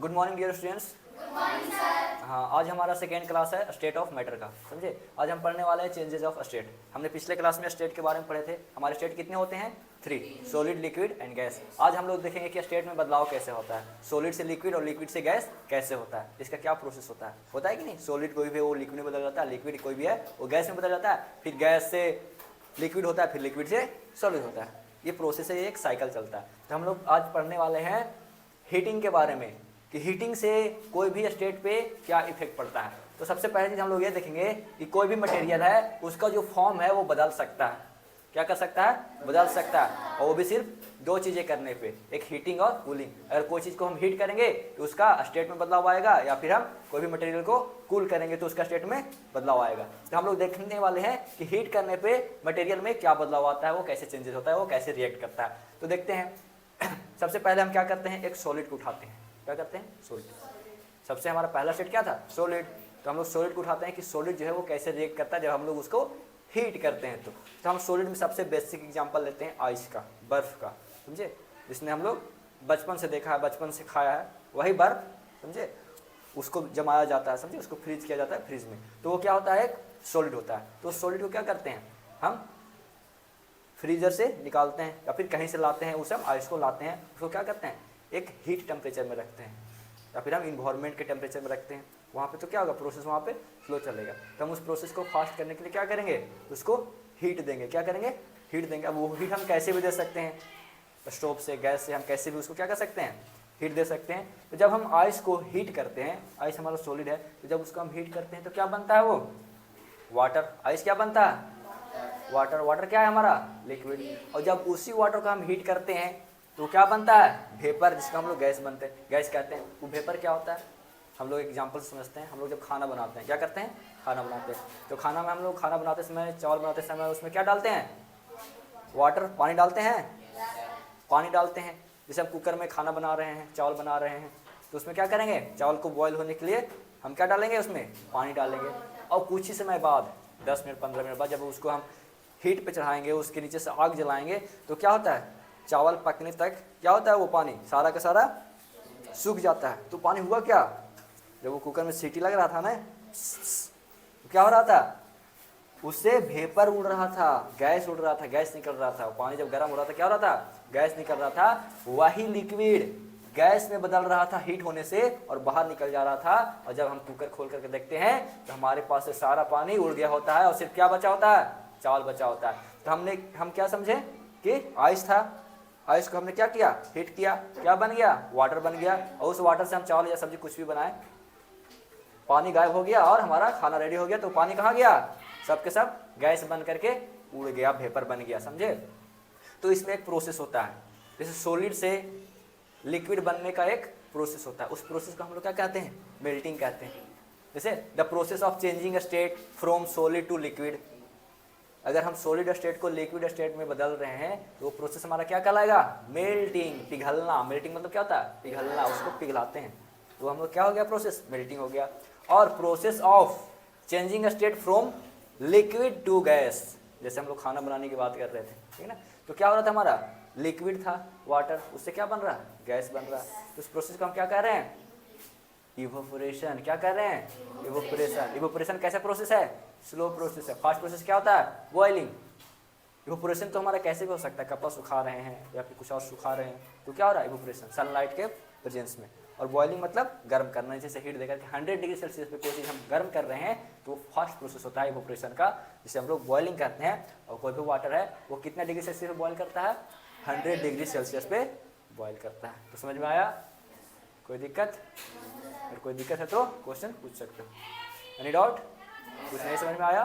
Good morning dear students. Good morning sir. हाँ, आज हमारा सेकेंड क्लास है स्टेट ऑफ मैटर का, समझे। आज हम पढ़ने वाले हैं चेंजेस ऑफ स्टेट। हमने पिछले क्लास में स्टेट के बारे में पढ़े थे। हमारे स्टेट कितने होते हैं? 3, सॉलिड, लिक्विड एंड गैस। आज हम लोग देखेंगे कि स्टेट में बदलाव कैसे होता है, सॉलिड से लिक्विड और लिक्विड से गैस कैसे होता है, इसका क्या प्रोसेस होता है कि नहीं। सॉलिड कोई भी है वो लिक्विड में बदल जाता है, लिक्विड कोई भी है वो गैस में बदल जाता है, फिर गैस से लिक्विड होता है, फिर लिक्विड से सॉलिड होता है। ये प्रोसेस है, ये एक साइकिल चलता है। तो हम लोग आज पढ़ने वाले हैं हीटिंग के बारे में कि हीटिंग से कोई भी स्टेट पे क्या इफेक्ट पड़ता है। तो सबसे पहले चीज़ हम लोग ये देखेंगे कि कोई भी मटेरियल है उसका जो फॉर्म है वो बदल सकता है। क्या कर सकता है? बदल सकता है, और वो भी सिर्फ 2 चीज़ें करने पे, एक हीटिंग और कूलिंग। अगर कोई चीज़ को हम हीट करेंगे तो उसका स्टेट में बदलाव आएगा, या फिर हम कोई भी मटेरियल को कूल करेंगे तो उसका स्टेट में बदलाव आएगा। तो हम लोग देखने वाले हैं कि हीट करने पे मटेरियल में क्या बदलाव आता है, वो कैसे चेंजेस होता है, वो कैसे रिएक्ट करता है। तो देखते हैं। सबसे पहले हम क्या करते हैं, एक सॉलिड को उठाते हैं। क्या करते हैं? सॉलिड। सबसे हमारा पहला स्टेट क्या था? सॉलिड। तो हम लोग सॉलिड को उठाते हैं कि सॉलिड जो है वो कैसे रिएक्ट करता है जब हम लोग उसको हीट करते हैं। तो हम सॉलिड में सबसे बेसिक एग्जांपल लेते हैं आइस का, बर्फ का, समझे। जिसने हम लोग बचपन से देखा है, बचपन से खाया है, वही बर्फ, समझे। उसको जमाया जाता है, समझे, उसको फ्रीज किया जाता है फ्रिज में, तो वो क्या होता है? एक सॉलिड होता है। तो सॉलिड को क्या करते हैं हम? फ्रीजर से निकालते हैं या फिर कहीं से लाते हैं, उसे हम आइस को लाते हैं, उसको क्या करते हैं? एक हीट टेम्परेचर में रखते हैं, या फिर हम इन्वायरमेंट के टेम्परेचर में रखते हैं। वहाँ पे तो क्या होगा? प्रोसेस वहाँ पे स्लो चलेगा। तो हम उस प्रोसेस को फास्ट करने के लिए क्या करेंगे? उसको हीट देंगे। क्या करेंगे? हीट देंगे। अब वो हीट हम कैसे भी दे सकते हैं, स्टोव से, गैस से, हम कैसे भी उसको क्या कर सकते हैं? हीट दे सकते हैं। तो जब हम आइस को हीट करते हैं, आइस हमारा सॉलिड है, तो जब उसको हम हीट करते हैं तो क्या बनता है? वो वाटर। आइस क्या बनता है? वाटर। वाटर क्या है हमारा? लिक्विड। और जब उसी वाटर को हम हीट करते हैं तो क्या बनता है? वेपर, जिसका हम लोग गैस बनते हैं, गैस कहते हैं। वो वेपर क्या होता है? हम लोग एग्जांपल समझते हैं। हम लोग जब खाना बनाते हैं क्या करते हैं? खाना बनाते हैं। तो खाना में हम लोग खाना बनाते समय, चावल बनाते समय उसमें क्या डालते हैं? वाटर, पानी डालते हैं। पानी डालते हैं। जैसे हम कुकर में खाना बना रहे हैं, चावल बना रहे हैं, तो उसमें क्या करेंगे? चावल को बॉयल होने के लिए हम क्या डालेंगे? उसमें पानी डालेंगे। और कुछ ही समय बाद, 10 मिनट 15 मिनट बाद, जब उसको हम हीट पे चढ़ाएंगे, उसके नीचे से आग जलाएंगे, तो क्या होता है? चावल पकने तक क्या होता है? वो पानी सारा का सारा सूख जाता है। तो पानी हुआ क्या? जब वो कुकर में सीटी लग रहा था ना, तो क्या हो रहा था? उससे वेपर उड़ रहा था, गैस उड़ रहा था, गैस निकल रहा था। पानी जब गर्म हो रहा था क्या हो रहा था? गैस निकल रहा था। वही लिक्विड गैस में बदल रहा था हीट होने से, और बाहर निकल जा रहा था। और जब हम कुकर खोल करके देखते हैं तो हमारे पास से सारा पानी उड़ गया होता है, और सिर्फ क्या बचा होता है? चावल बचा होता है। तो हम क्या समझे कि आइस था, आइस को हमने क्या किया? हीट किया, क्या बन गया? वाटर बन गया। और उस वाटर से हम चावल या सब्जी कुछ भी बनाए, पानी गायब हो गया और हमारा खाना रेडी हो गया। तो पानी कहाँ गया? सब के सब गैस बन करके उड़ गया, वेपर बन गया, समझे। तो इसमें एक प्रोसेस होता है, जैसे सॉलिड से लिक्विड बनने का एक प्रोसेस होता है। उस प्रोसेस को हम लोग क्या कहते हैं? मेल्टिंग कहते हैं। जैसे the process of changing state from solid to liquid. अगर हम सॉलिड स्टेट को लिक्विड स्टेट में बदल रहे हैं तो वो प्रोसेस हमारा क्या कहलाएगा? मेल्टिंग, पिघलना। मेल्टिंग मतलब क्या होता है? पिघलना, उसको पिघलाते हैं। तो हम लोग क्या हो गया? प्रोसेस मेल्टिंग हो गया। और process of changing state from liquid to gas, जैसे हम लोग खाना बनाने की बात कर रहे थे, ठीक है ना। तो क्या हो रहा था? हमारा लिक्विड था वाटर, उससे क्या बन रहा है? गैस बन रहा है। तो उस प्रोसेस को हम क्या कह रहे हैं? इवोपोरेशन। क्या कर रहे हैं? इवोपोरेशन। इवोपोरेशन कैसा प्रोसेस है? स्लो प्रोसेस है। फास्ट प्रोसेस क्या होता है? बॉइलिंग। इवोपोरेशन तो हमारा कैसे भी हो सकता है, कपड़ा सुखा रहे हैं या फिर कुछ और सुखा रहे हैं, तो क्या हो रहा है? इवोपोरेशन, सनलाइट के प्रेजेंस में। और बॉइलिंग मतलब गर्म करना, जैसे हीट देकर के 100 डिग्री सेल्सियस पे कोई चीज़ हम गर्म कर रहे हैं तो फास्ट प्रोसेस होता है इवोपोरेशन का, जिसे हम लोग बॉइलिंग करते हैं। और कोई भी वाटर है वो कितना डिग्री सेल्सियस पे बॉयल करता है? 100 डिग्री सेल्सियस पे बॉयल करता है। तो समझ में आया? कोई दिक्कत? अगर कोई दिक्कत है तो क्वेश्चन पूछ सकते हो। Any doubt? कुछ नहीं समझ में आया?